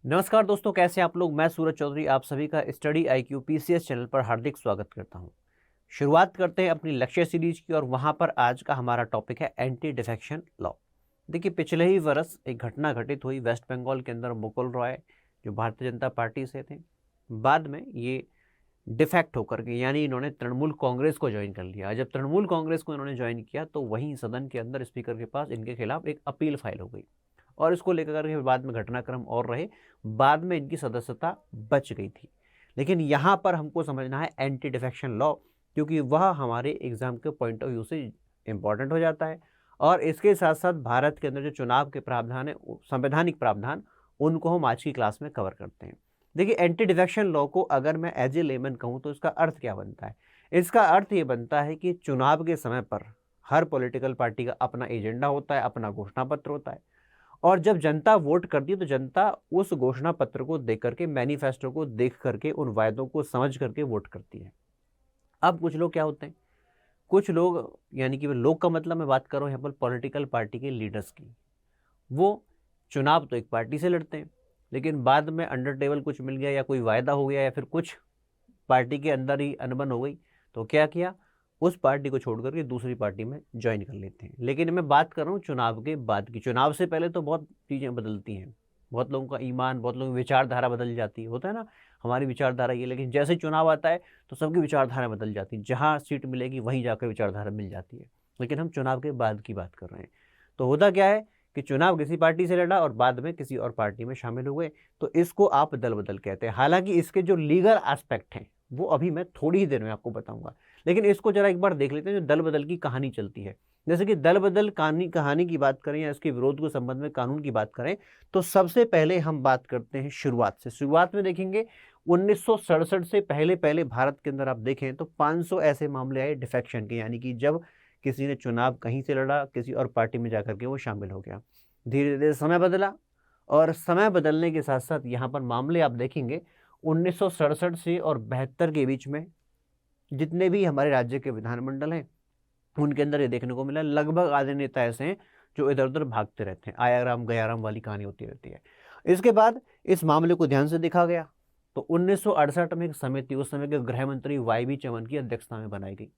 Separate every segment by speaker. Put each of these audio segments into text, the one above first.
Speaker 1: नमस्कार दोस्तों, कैसे हैं आप लोग। मैं सूरज चौधरी आप सभी का स्टडी आईक्यू पीसीएस चैनल पर हार्दिक स्वागत करता हूं। शुरुआत करते हैं अपनी लक्ष्य सीरीज की और वहां पर आज का हमारा टॉपिक है एंटी डिफेक्शन लॉ। देखिए, पिछले ही वर्ष एक घटना घटित हुई वेस्ट बंगाल के अंदर। मुकुल रॉय जो भारतीय जनता पार्टी से थे, बाद में ये डिफेक्ट होकर के यानी इन्होंने तृणमूल कांग्रेस को ज्वाइन कर लिया। जब तृणमूल कांग्रेस को इन्होंने ज्वाइन किया तो वहीं सदन के अंदर स्पीकर के पास इनके खिलाफ एक अपील फाइल हो गई और इसको लेकर के बाद में घटनाक्रम और रहे। बाद में इनकी सदस्यता बच गई थी। लेकिन यहाँ पर हमको समझना है एंटी डिफेक्शन लॉ, क्योंकि वह हमारे एग्जाम के पॉइंट ऑफ व्यू से इम्पॉर्टेंट हो जाता है। और इसके साथ साथ भारत के अंदर जो चुनाव के प्रावधान है, संवैधानिक प्रावधान, उनको हम आज की क्लास में कवर करते हैं। देखिए, एंटी डिफेक्शन लॉ को अगर मैं एज ए लेमन कहूँ तो इसका अर्थ क्या बनता है। इसका अर्थ ये बनता है कि चुनाव के समय पर हर पॉलिटिकल पार्टी का अपना एजेंडा होता है, अपना घोषणा पत्र होता है। और जब जनता वोट करती है तो जनता उस घोषणा पत्र को देख करके, मैनिफेस्टो को देख करके, उन वायदों को समझ करके वोट करती है। अब कुछ लोग क्या होते हैं, कुछ लोग यानी कि लोग का मतलब मैं बात कर रहा हूँ यहाँ पर पॉलिटिकल पार्टी के लीडर्स की। वो चुनाव तो एक पार्टी से लड़ते हैं, लेकिन बाद में अंडर टेबल कुछ मिल गया या कोई वायदा हो गया या फिर कुछ पार्टी के अंदर ही अनबन हो गई तो क्या किया, उस पार्टी को छोड़ करके दूसरी पार्टी में ज्वाइन कर लेते हैं। लेकिन मैं बात कर रहा हूँ चुनाव के बाद की। चुनाव से पहले तो बहुत चीज़ें बदलती हैं, बहुत लोगों का ईमान, बहुत लोगों की विचारधारा बदल जाती है। होता है ना, हमारी विचारधारा ये, लेकिन जैसे चुनाव आता है तो सबकी विचारधारा बदल जाती है। जहाँ सीट मिलेगी वहीं जाकर विचारधारा मिल जाती है। लेकिन हम चुनाव के बाद की बात कर रहे हैं। तो होता क्या है कि चुनाव किसी पार्टी से लड़ा और बाद में किसी और पार्टी में शामिल हुए, तो इसको आप दल बदल कहते हैं। हालांकि इसके जो लीगल एस्पेक्ट हैं वो अभी मैं थोड़ी ही देर में आपको बताऊंगा। लेकिन इसको जरा एक बार देख लेते हैं जो दल बदल की कहानी चलती है। जैसे कि दल बदल कहानी की बात करें या इसके विरोध के संबंध में कानून की बात करें, तो सबसे पहले हम बात करते हैं शुरुआत से। शुरुआत में देखेंगे 1967 से पहले पहले भारत के अंदर आप देखें तो 500 ऐसे मामले आए डिफेक्शन के, यानी कि जब किसी ने चुनाव कहीं से लड़ा, किसी और पार्टी में जाकर के वो शामिल हो गया। धीरे धीरे समय बदला और समय बदलने के साथ साथ यहाँ पर मामले आप देखेंगे 1967 से और 72 के बीच में जितने भी हमारे राज्य के विधानमंडल हैं उनके अंदर ये देखने को मिला। लगभग आधे नेता ऐसे हैं जो इधर उधर भागते रहते हैं, आया राम गया राम वाली कहानी होती रहती है। इसके बाद इस मामले को ध्यान से देखा गया तो 1968 में एक समिति उस समय के गृह मंत्री वाई बी चमन की अध्यक्षता में बनाई गई।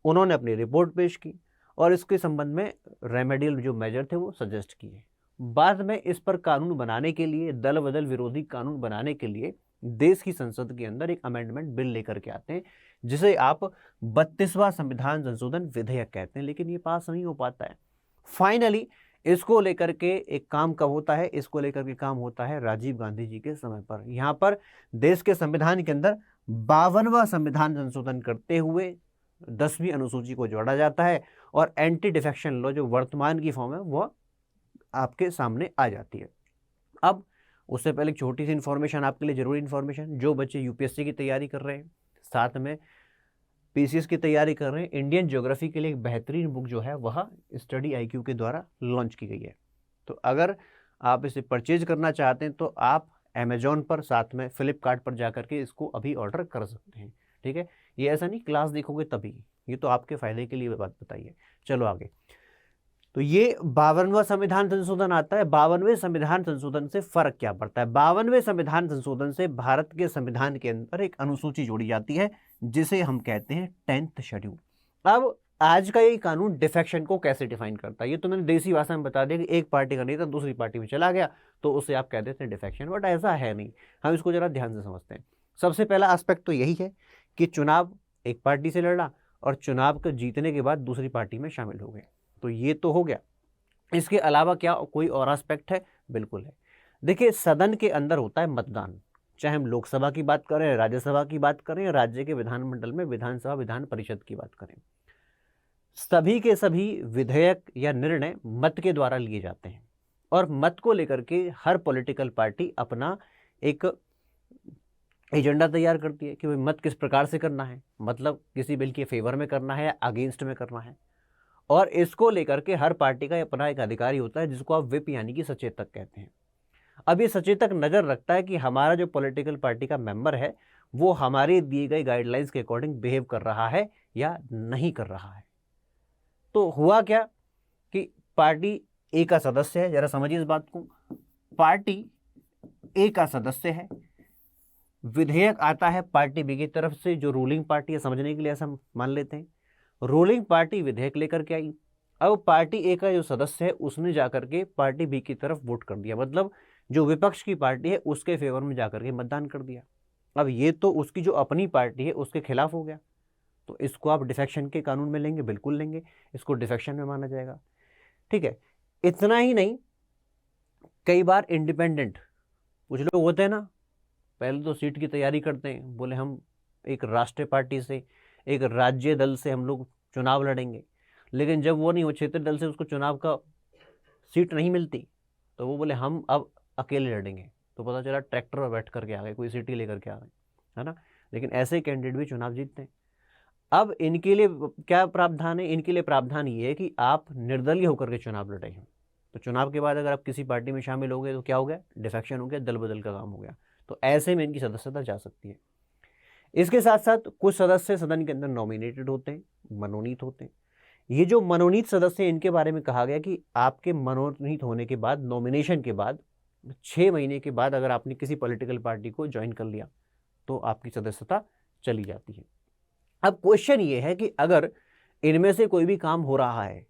Speaker 1: उन्होंने अपनी रिपोर्ट पेश की और इसके संबंध में रेमेडियल जो मेजर थे वो सजेस्ट किए। बाद में इस पर कानून बनाने के लिए, दल बदल विरोधी कानून बनाने के लिए देश की संसद के अंदर एक अमेंडमेंट बिल लेकर के आते हैं, जिसे आप 32वां संविधान संशोधन विधेयक कहते हैं। लेकिन ये पास नहीं हो पाता है। फाइनली इसको लेकर के एक काम कब होता है, इसको लेकर के काम होता है राजीव गांधी जी के समय पर। यहाँ पर देश के संविधान के अंदर 52वां संविधान संशोधन करते हुए 10वीं अनुसूची को जोड़ा जाता है और एंटी डिफेक्शन लॉ जो वर्तमान की फॉर्म है वह आपके सामने आ जाती है। अब उससे पहले एक छोटी सी इन्फॉर्मेशन आपके लिए, जरूरी इन्फॉर्मेशन, जो बच्चे यूपीएससी की तैयारी कर रहे हैं, साथ में पीसीएस की तैयारी कर रहे हैं, इंडियन ज्योग्राफी के लिए एक बेहतरीन बुक जो है वह स्टडी आईक्यू के द्वारा लॉन्च की गई है। तो अगर आप इसे परचेज करना चाहते हैं तो आप अमेजोन पर, साथ में फ्लिपकार्ट पर जाकर के इसको अभी ऑर्डर कर सकते हैं। ठीक है, ये ऐसा नहीं क्लास देखोगे तभी, ये तो आपके फायदे के लिए बात बताइए। चलो आगे। तो ये 52वां संविधान संशोधन आता है। 52वें संविधान संशोधन से फर्क क्या पड़ता है? 52वें संविधान संशोधन से भारत के संविधान के अंदर एक अनुसूची जोड़ी जाती है जिसे हम कहते हैं 10th शेड्यूल। अब आज का ये कानून डिफेक्शन को कैसे डिफाइन करता है, ये तो मैंने देसी भाषा में बता दिया कि एक पार्टी का नेता दूसरी पार्टी में चला गया तो उसे आप कह देते हैं डिफेक्शन, बट ऐसा है नहीं। हम इसको जरा ध्यान से समझते हैं। सबसे पहला एस्पेक्ट तो यही है कि चुनाव एक पार्टी से लड़ा और चुनाव के जीतने के बाद दूसरी पार्टी में शामिल हो गए, तो ये तो हो गया। इसके अलावा क्या कोई और एस्पेक्ट है? बिल्कुल है। देखिए, सदन के अंदर होता है मतदान, चाहे हम लोकसभा की बात करें, राज्यसभा की बात करें, राज्य के विधानमंडल में विधानसभा विधान परिषद की बात करें, सभी के सभी विधेयक या निर्णय मत के द्वारा लिए जाते हैं। और मत को लेकर के हर पॉलिटिकल पार्टी अपना एक एजेंडा तैयार करती है कि भाई मत किस प्रकार से करना है, मतलब किसी बिल के फेवर में करना है या अगेंस्ट में करना है। और इसको लेकर के हर पार्टी का अपना एक अधिकारी होता है जिसको आप विप यानी कि सचेतक कहते हैं। अब ये सचेतक नजर रखता है कि हमारा जो पॉलिटिकल पार्टी का मेंबर है वो हमारे दिए गए गाइडलाइंस के अकॉर्डिंग बिहेव कर रहा है या नहीं कर रहा है। तो हुआ क्या कि पार्टी ए का सदस्य है, जरा समझिए इस बात को। पार्टी ए का सदस्य है, विधेयक आता है पार्टी बी की तरफ से, जो रूलिंग पार्टी है, समझने के लिए ऐसा मान लेते हैं। रूलिंग पार्टी विधेयक लेकर के आई। अब पार्टी ए का जो सदस्य है उसने जाकर के पार्टी बी की तरफ वोट कर दिया, मतलब जो विपक्ष की पार्टी है उसके फेवर में जाकर के मतदान कर दिया। अब ये तो उसकी जो अपनी पार्टी है उसके खिलाफ हो गया, तो इसको आप डिफेक्शन के कानून में लेंगे, बिल्कुल लेंगे, इसको डिफेक्शन में माना जाएगा। ठीक है, इतना ही नहीं, कई बार इंडिपेंडेंट कुछ लोग होते हैं ना, पहले तो सीट की तैयारी करते हैं, बोले हम एक राष्ट्रीय पार्टी से, एक राज्य दल से हम लोग चुनाव लड़ेंगे, लेकिन जब वो नहीं हो, क्षेत्रीय दल से उसको चुनाव का सीट नहीं मिलती, तो वो बोले हम अब अकेले लड़ेंगे, तो पता चला ट्रैक्टर पर बैठ करके आ गए, कोई सीटी लेकर के आ गए, है ना। लेकिन ऐसे कैंडिडेट भी चुनाव जीतते हैं। अब इनके लिए क्या प्रावधान है? इनके लिए प्रावधान ये है कि आप निर्दलीय होकर के चुनाव लड़े हैं, तो चुनाव के बाद अगर आप किसी पार्टी में शामिल हो गए तो क्या हो गया? डिफेक्शन हो गया, दल बदल का काम हो गया, तो ऐसे में इनकी सदस्यता जा सकती है। इसके साथ साथ कुछ सदस्य सदन के अंदर नॉमिनेटेड होते हैं, मनोनीत होते हैं। ये जो मनोनीत सदस्य हैं, इनके बारे में कहा गया कि आपके मनोनीत होने के बाद, नॉमिनेशन के बाद 6 महीने के बाद अगर आपने किसी पॉलिटिकल पार्टी को ज्वाइन कर लिया तो आपकी सदस्यता चली जाती है। अब क्वेश्चन ये है कि अगर इनमें से कोई भी काम हो रहा है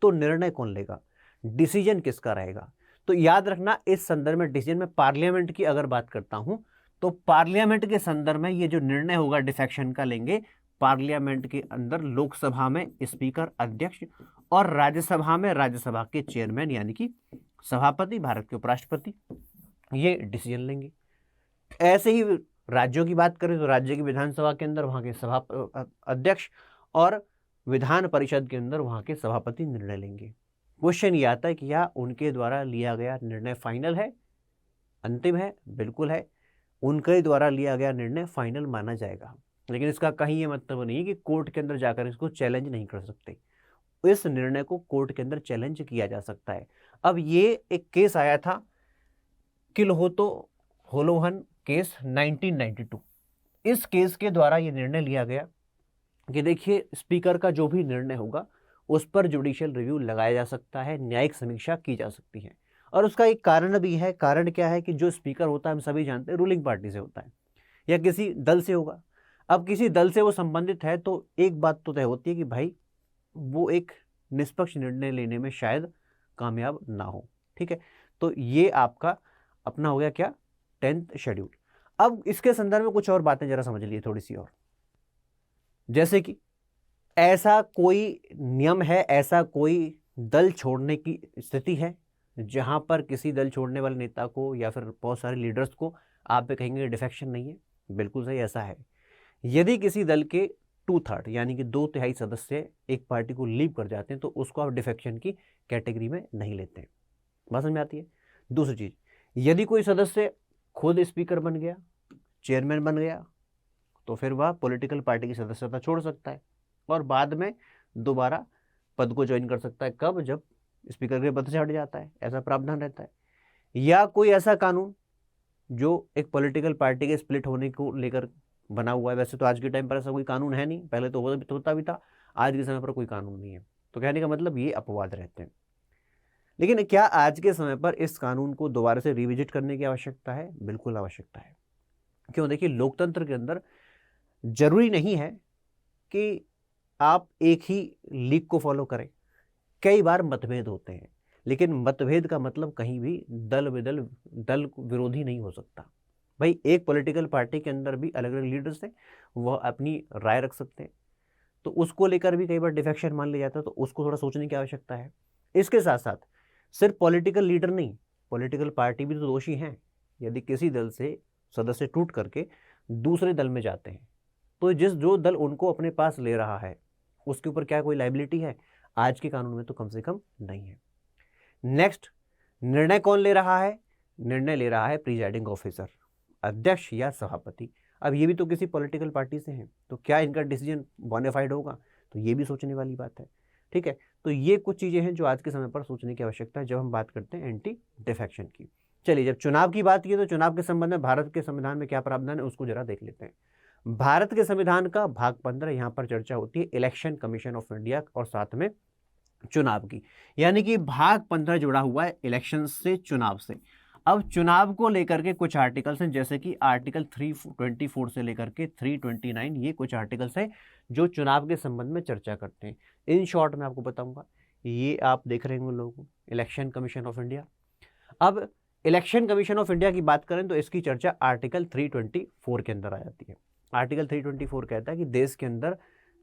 Speaker 1: तो निर्णय कौन लेगा, डिसीजन किसका रहेगा? तो याद रखना, इस संदर्भ में डिसीजन में पार्लियामेंट की अगर बात करता हूं तो पार्लियामेंट के संदर्भ में ये जो निर्णय होगा डिफेक्शन का लेंगे पार्लियामेंट के अंदर, लोकसभा में स्पीकर, अध्यक्ष, और राज्यसभा में राज्यसभा के चेयरमैन यानी कि सभापति, भारत के उपराष्ट्रपति, ये डिसीजन लेंगे। ऐसे ही राज्यों की बात करें तो राज्य की विधानसभा के अंदर वहां के सभा अध्यक्ष और विधान परिषद के अंदर वहां के सभापति निर्णय लेंगे। क्वेश्चन ये आता है कि क्या उनके द्वारा लिया गया निर्णय फाइनल है, अंतिम है? बिल्कुल है, उनके द्वारा लिया गया निर्णय फाइनल माना जाएगा। लेकिन इसका कहीं ये मतलब नहीं कि कोर्ट के अंदर जाकर इसको चैलेंज नहीं कर सकते, इस निर्णय को कोर्ट के अंदर चैलेंज किया जा सकता है। अब ये एक केस आया था, किल्होतो होलोहन केस 1992। इस केस के द्वारा ये निर्णय लिया गया कि देखिए, स्पीकर का जो भी निर्णय होगा उस पर जुडिशियल रिव्यू लगाया जा सकता है, न्यायिक समीक्षा की जा सकती है। और उसका एक कारण भी है। कारण क्या है कि जो स्पीकर होता है हम सभी जानते हैं रूलिंग पार्टी से होता है या किसी दल से होगा। अब किसी दल से वो संबंधित है तो एक बात तो तय होती है कि भाई वो एक निष्पक्ष निर्णय लेने में शायद कामयाब ना हो। ठीक है, तो ये आपका अपना हो गया क्या, 10th शेड्यूल। अब इसके संदर्भ में कुछ और बातें जरा समझ लीजिए थोड़ी सी और, जैसे कि ऐसा कोई नियम है, ऐसा कोई दल छोड़ने की स्थिति है जहां पर किसी दल छोड़ने वाले नेता को या फिर बहुत सारे लीडर्स को आप पे कहेंगे डिफेक्शन नहीं है? बिल्कुल सही, ऐसा है। यदि किसी दल के 2/3 यानी कि 2/3 सदस्य एक पार्टी को लीव कर जाते हैं तो उसको आप डिफेक्शन की कैटेगरी में नहीं लेते हैं। बात समझ में आती है? दूसरी चीज, यदि कोई सदस्य खुद स्पीकर बन गया, चेयरमैन बन गया, तो फिर वह पॉलिटिकल पार्टी की सदस्यता छोड़ सकता है और बाद में दोबारा पद को ज्वाइन कर सकता है। कब? जब स्पीकर के पद से हट जाता है, ऐसा प्रावधान रहता है। या कोई ऐसा कानून जो एक पॉलिटिकल पार्टी के स्प्लिट होने को लेकर बना हुआ है। वैसे तो आज के टाइम पर ऐसा कोई कानून है नहीं, पहले तो होता भी था, आज के समय पर कोई कानून नहीं है। तो कहने का मतलब ये अपवाद रहते हैं। लेकिन क्या आज के समय पर इस कानून को दोबारा से रिविजिट करने की आवश्यकता है? बिल्कुल आवश्यकता है। क्यों? देखिए, लोकतंत्र के अंदर जरूरी नहीं है कि आप एक ही लीग को फॉलो करें, कई बार मतभेद होते हैं, लेकिन मतभेद का मतलब कहीं भी दल विरोधी नहीं हो सकता। भाई, एक पॉलिटिकल पार्टी के अंदर भी अलग अलग लीडर्स हैं, वह अपनी राय रख सकते हैं, तो उसको लेकर भी कई बार डिफेक्शन मान लिया जाता है, तो उसको थोड़ा सोचने की आवश्यकता है। इसके साथ साथ सिर्फ पॉलिटिकल लीडर नहीं, पॉलिटिकल पार्टी भी तो दोषी हैं। यदि किसी दल से सदस्य टूट करके दूसरे दल में जाते हैं तो जो दल उनको अपने पास ले रहा है उसके ऊपर क्या कोई लायबिलिटी है? आज के कानून में तो कम से कम नहीं है। नेक्स्ट, निर्णय कौन ले रहा है? निर्णय ले रहा है प्रिजाइडिंग ऑफिसर, अध्यक्ष या सभापति। अब ये भी तो किसी पॉलिटिकल पार्टी से हैं, तो क्या इनका डिसीजन बोनाफाइड होगा? तो ये भी सोचने वाली बात है। ठीक है, तो ये कुछ चीजें हैं जो आज के समय पर सोचने की आवश्यकता है जब हम बात करते हैं एंटी डिफेक्शन की। चलिए, जब चुनाव की बात की तो चुनाव के संबंध में भारत के संविधान में क्या प्रावधान है उसको जरा देख लेते हैं। भारत के संविधान का भाग 15 यहाँ पर चर्चा होती है इलेक्शन कमीशन ऑफ इंडिया और साथ में चुनाव की, यानी कि भाग 15 जुड़ा हुआ है इलेक्शन से, चुनाव से। अब चुनाव को लेकर के कुछ आर्टिकल्स हैं, जैसे कि आर्टिकल 324 से लेकर के 329, ये कुछ आर्टिकल्स हैं जो चुनाव के संबंध में चर्चा करते हैं। इन शॉर्ट मैं आपको बताऊंगा। ये आप देख रहे होंगे लोगों, इलेक्शन कमीशन ऑफ इंडिया। अब इलेक्शन कमीशन ऑफ इंडिया की बात करें तो इसकी चर्चा आर्टिकल 324 के अंदर आ जाती है। आर्टिकल 324 कहता है कि देश के अंदर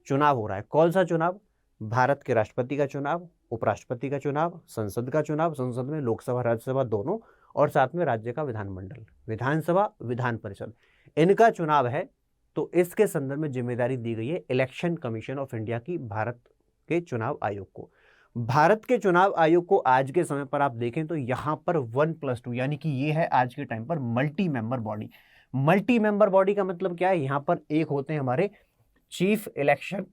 Speaker 1: चुनाव हो रहा है। कौन सा चुनाव? भारत के राष्ट्रपति का चुनाव, उपराष्ट्रपति का चुनाव, संसद का चुनाव, संसद में लोकसभा राज्यसभा दोनों, और साथ में राज्य का विधानमंडल, विधानसभा, विधान परिषद, इनका चुनाव है। तो इसके संदर्भ में जिम्मेदारी दी गई है इलेक्शन कमीशन ऑफ इंडिया की भारत के चुनाव आयोग को। भारत के चुनाव आयोग को आज के समय पर आप देखें तो यहाँ पर 1+2 यानी कि ये है आज के टाइम पर multi member body. Multi member body का मतलब क्या है? यहाँ पर एक होते हैं हमारे चीफ इलेक्शन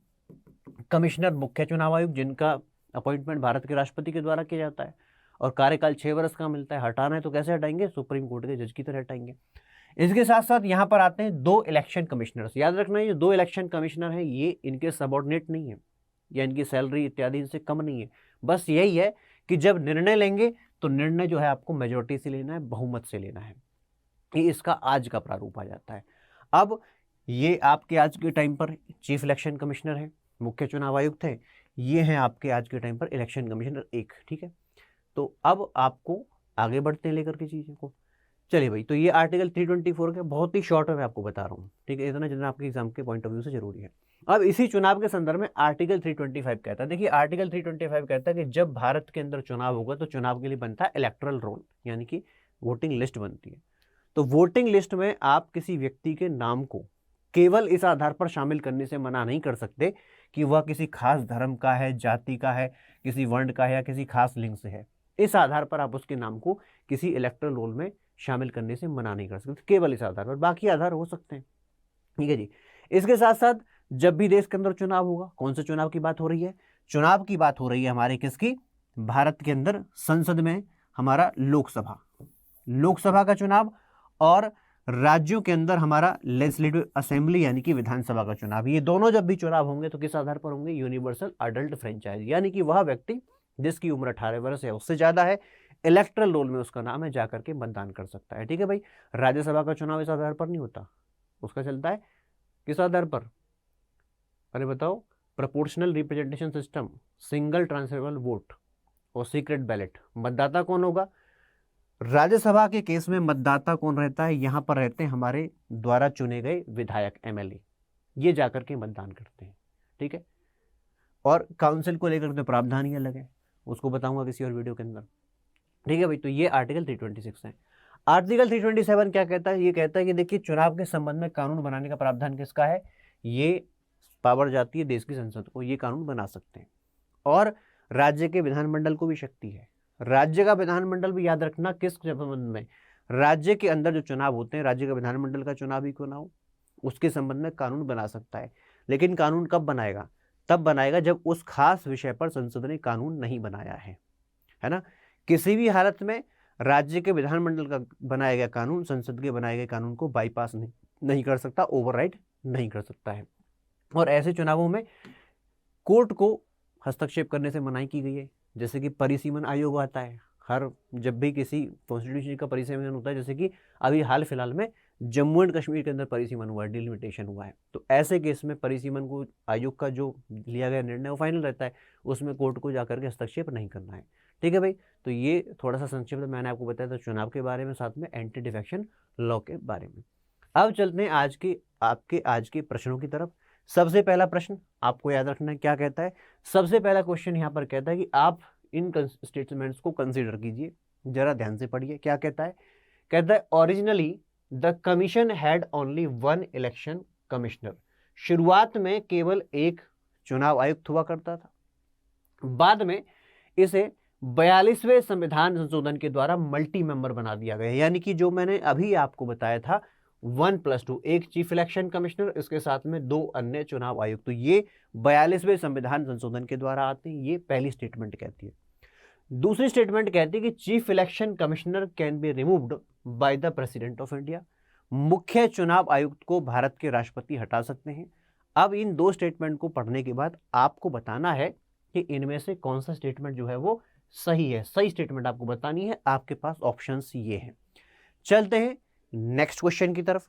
Speaker 1: कमिश्नर, मुख्य चुनाव आयुक्त, जिनका अपॉइंटमेंट भारत के राष्ट्रपति के द्वारा किया जाता है और कार्यकाल 6 वर्ष का मिलता है। हटाना है तो कैसे हटाएंगे? सुप्रीम कोर्ट के जज की तरह हटाएंगे। इसके साथ साथ यहाँ पर आते हैं 2 इलेक्शन कमिश्नर्स। याद रखना, ये 2 इलेक्शन कमिश्नर हैं, ये इनके सबऑर्डिनेट नहीं है या इनकी सैलरी इत्यादि इनसे कम नहीं है। बस यही है कि जब निर्णय लेंगे तो निर्णय जो है आपको मेजोरिटी से लेना है, बहुमत से लेना है। ये इसका आज का प्रारूप आ जाता है। अब ये आपके आज के टाइम पर चीफ इलेक्शन कमिश्नर है, मुख्य चुनाव आयुक्त है, ये हैं आपके आज के टाइम पर इलेक्शन कमिश्नर 1। ठीक है, तो अब आपको आगे बढ़ते हैं लेकर के चीज़ों को। चलिए भाई, तो ये आर्टिकल 324 का बहुत ही शॉर्ट में आपको बता रहा हूँ। ठीक है, इतना जितना आपके एग्जाम के पॉइंट ऑफ व्यू से जरूरी है। अब इसी चुनाव के संदर्भ में आर्टिकल 325 कहता है, देखिए आर्टिकल 325 कहता है कि जब भारत के अंदर चुनाव होगा तो चुनाव के लिए बनता है इलेक्टोरल रोल, यानी कि वोटिंग लिस्ट बनती है। तो वोटिंग लिस्ट में आप किसी व्यक्ति के नाम को केवल इस आधार पर शामिल करने से मना नहीं कर सकते कि वह किसी खास धर्म का है, जाति का है, किसी वर्ण का है या किसी खास लिंग से है। इस आधार पर आप उसके नाम को किसी इलेक्टोरल रोल में शामिल करने से मना नहीं कर सकते, केवल इस आधार पर। बाकी आधार हो सकते हैं। ठीक है जी। इसके साथ साथ जब भी देश के अंदर चुनाव होगा, कौन से चुनाव की बात हो रही है? चुनाव की बात हो रही है हमारे किसकी? भारत के अंदर संसद में हमारा लोकसभा का चुनाव, और राज्यों के अंदर हमारा लेजिस्लेटिव असेंबली यानी कि विधानसभा का चुनाव। ये दोनों जब भी चुनाव होंगे तो किस आधार पर होंगे? यूनिवर्सल अडल्ट फ्रेंचाइज, यानी कि वह व्यक्ति जिसकी उम्र 18 वर्ष है उससे ज्यादा है, इलेक्टोरल रोल में उसका नाम है, जाकर के मतदान कर सकता है। ठीक है भाई। राज्यसभा का चुनाव इस आधार पर नहीं होता, उसका चलता है किस आधार पर? अरे बताओ, proportional representation system, single transferable vote और सीक्रेट बैलेट। मतदाता कौन होगा? राज्यसभा के केस में मतदाता कौन रहता है? यहाँ पर रहते हैं हमारे द्वारा चुने गए विधायक, MLA, ये जाकर के मतदान करते हैं। ठीक है, और काउंसिल को लेकर तो प्रावधान ही अलग है, उसको बताऊंगा किसी और वीडियो के अंदर। ठीक है भाई, तो ये आर्टिकल 326 है। आर्टिकल 327 क्या कहता है? ये कहता है कि देखिए चुनाव के संबंध में कानून बनाने का प्रावधान किसका है? ये पावर जाती है देश की संसद को, ये कानून बना सकते हैं। और राज्य के विधानमंडल को भी शक्ति है। राज्य का विधानमंडल भी याद रखना किस संबंध में? राज्य के अंदर जो चुनाव होते हैं, राज्य का विधानमंडल का चुनाव ही क्यों ना हो, उसके संबंध में कानून बना सकता है। लेकिन कानून कब बनाएगा? तब बनाएगा जब उस खास विषय पर संसद ने कानून नहीं बनाया है ना। किसी भी हालत में राज्य के विधानमंडल का बनाया गया कानून संसद के बनाए गए कानून को बाईपास नहीं कर सकता, ओवरराइड नहीं कर सकता है। और ऐसे चुनावों में कोर्ट को हस्तक्षेप करने से मनाही की गई है। जैसे कि परिसीमन आयोग आता है, हर जब भी किसी कॉन्स्टिट्यूशन का परिसीमन होता है, जैसे कि अभी हाल फिलहाल में जम्मू एंड कश्मीर के अंदर परिसीमन हुआ है, डिलिमिटेशन हुआ है, तो ऐसे केस में परिसीमन को आयोग का जो लिया गया निर्णय वो फाइनल रहता है, उसमें कोर्ट को जाकर के हस्तक्षेप नहीं करना है। ठीक है भाई, तो ये थोड़ा सा संक्षिप्त मैंने आपको बताया था चुनाव के बारे में, साथ में एंटी डिफेक्शन लॉ के बारे में। अब चलते हैं आपके आज के प्रश्नों की तरफ। सबसे पहला प्रश्न आपको याद रखना है, क्या कहता है? सबसे पहला क्वेश्चन यहाँ पर कहता है कि आप इन स्टेटमेंट्स को कंसीडर कीजिए, जरा ध्यान से पढ़िए। क्या कहता है? कहता है originally the commission had only 1 election commissioner. शुरुआत में केवल एक चुनाव आयुक्त हुआ करता था, बाद में इसे 42वें संविधान संशोधन के द्वारा मल्टी मेंबर बना दिया गया। यानी कि जो मैंने अभी आपको बताया था 1+2, एक चीफ इलेक्शन कमिश्नर, इसके साथ में 2 अन्य चुनाव आयुक्त, तो ये 42वें संविधान संशोधन के द्वारा आते हैं। ये पहली स्टेटमेंट कहती है। दूसरी स्टेटमेंट कहती है कि chief election commissioner can be removed by the president of India. मुख्य चुनाव आयुक्त को भारत के राष्ट्रपति हटा सकते हैं। अब इन 2 स्टेटमेंट को पढ़ने के बाद आपको बताना है कि इनमें से कौन सा स्टेटमेंट जो है वो सही है। सही स्टेटमेंट आपको बतानी है, आपके पास ऑप्शंस ये हैं। चलते हैं नेक्स्ट क्वेश्चन की तरफ।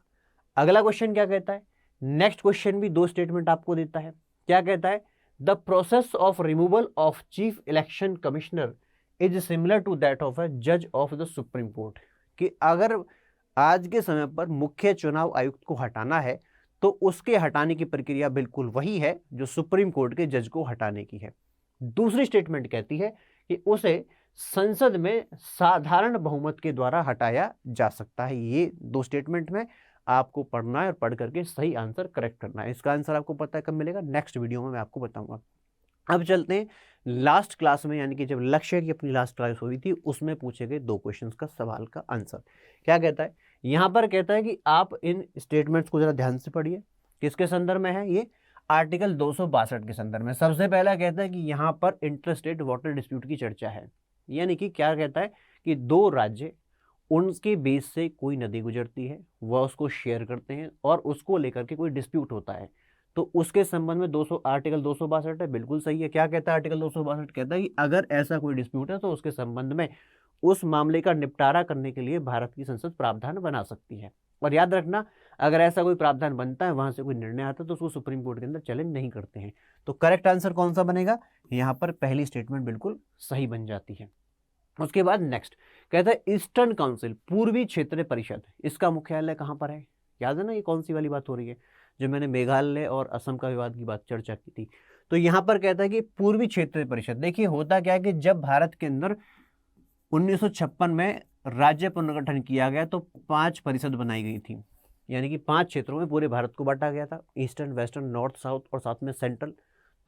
Speaker 1: अगला क्वेश्चन क्या कहता है? नेक्स्ट क्वेश्चन भी दो स्टेटमेंट आपको देता है। क्या कहता है? The process of removal of chief election commissioner is similar to that of a जज ऑफ द सुप्रीम कोर्ट। कि अगर आज के समय पर मुख्य चुनाव आयुक्त को हटाना है तो उसके हटाने की प्रक्रिया बिल्कुल वही है जो सुप्रीम कोर्ट के जज को हटाने की है। दूसरी स्टेटमेंट कहती है कि उसे संसद में साधारण बहुमत के द्वारा हटाया जा सकता है। ये दो स्टेटमेंट में आपको पढ़ना है और पढ़ करके सही आंसर करेक्ट करना है। इसका आंसर आपको पता है कब मिलेगा? नेक्स्ट वीडियो में मैं आपको बताऊंगा। अब चलते हैं लास्ट क्लास में, यानी कि जब लक्ष्य की अपनी लास्ट क्लास हुई थी उसमें पूछे गए दो क्वेश्चंस का सवाल का आंसर। क्या कहता है? यहां पर कहता है कि आप इन स्टेटमेंट्स को जरा ध्यान से पढ़िए। किसके संदर्भ में है ये? आर्टिकल 262 के संदर्भ में। सबसे पहला कहता है कि यहाँ पर इंटरस्टेट वाटर डिस्प्यूट की चर्चा है। यानी कि क्या कहता है कि दो राज्य, उनके बीच से कोई नदी गुजरती है, वह उसको शेयर करते हैं और उसको लेकर के कोई डिस्प्यूट होता है, तो उसके संबंध में 200 आर्टिकल 262 है। बिल्कुल सही है। क्या कहता है आर्टिकल 262? कहता है कि अगर ऐसा कोई डिस्प्यूट है तो उसके संबंध में उस मामले का निपटारा करने के लिए भारत की संसद प्रावधान बना सकती है। और याद रखना, अगर ऐसा कोई प्रावधान बनता है, वहां से कोई निर्णय आता है, तो उसको सुप्रीम कोर्ट के अंदर चैलेंज नहीं करते हैं। तो करेक्ट आंसर कौन सा बनेगा? यहाँ पर पहली स्टेटमेंट बिल्कुल सही बन जाती है। उसके बाद नेक्स्ट कहता है ईस्टर्न काउंसिल, पूर्वी क्षेत्रीय परिषद, इसका मुख्यालय कहाँ पर है? याद है ना, ये कौन सी वाली बात हो रही है जो मैंने मेघालय और असम का विवाद की बात चर्चा की थी। तो यहाँ पर कहता है कि पूर्वी क्षेत्रीय परिषद। देखिए होता क्या है कि जब भारत के अंदर 1956 में राज्य पुनर्गठन किया गया तो 5 परिषद बनाई गई थी, यानी कि 5 क्षेत्रों में पूरे भारत को बांटा गया था, ईस्टर्न, वेस्टर्न, नॉर्थ, साउथ और साथ में सेंट्रल।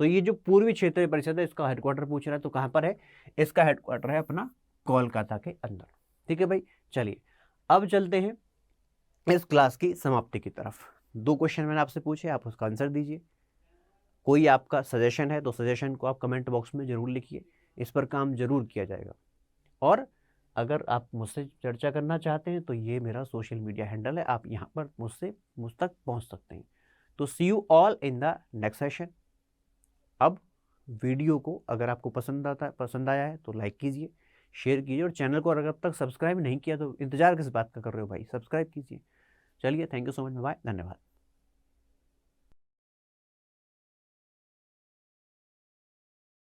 Speaker 1: तो ये जो पूर्वी क्षेत्रीय परिषद है इसका हेडक्वार्टर पूछ रहा है, तो कहाँ पर है? इसका हेडक्वार्टर है अपना कोलकाता के अंदर। ठीक है भाई, चलिए अब चलते हैं इस क्लास की समाप्ति की तरफ। दो क्वेश्चन मैंने आपसे पूछे, आप उसका आंसर दीजिए। कोई आपका सजेशन है तो सजेशन को आप कमेंट बॉक्स में जरूर लिखिए, इस पर काम जरूर किया जाएगा। और अगर आप मुझसे चर्चा करना चाहते हैं तो ये मेरा सोशल मीडिया हैंडल है, आप यहाँ पर मुझ तक पहुँच सकते हैं। तो see you all in the next session. अब वीडियो को अगर आपको पसंद आया है तो लाइक कीजिए, शेयर कीजिए, और चैनल को अगर अब तक सब्सक्राइब नहीं किया तो इंतजार किस बात का कर रहे हो भाई, सब्सक्राइब कीजिए। चलिए, thank you so much, bye, धन्यवाद।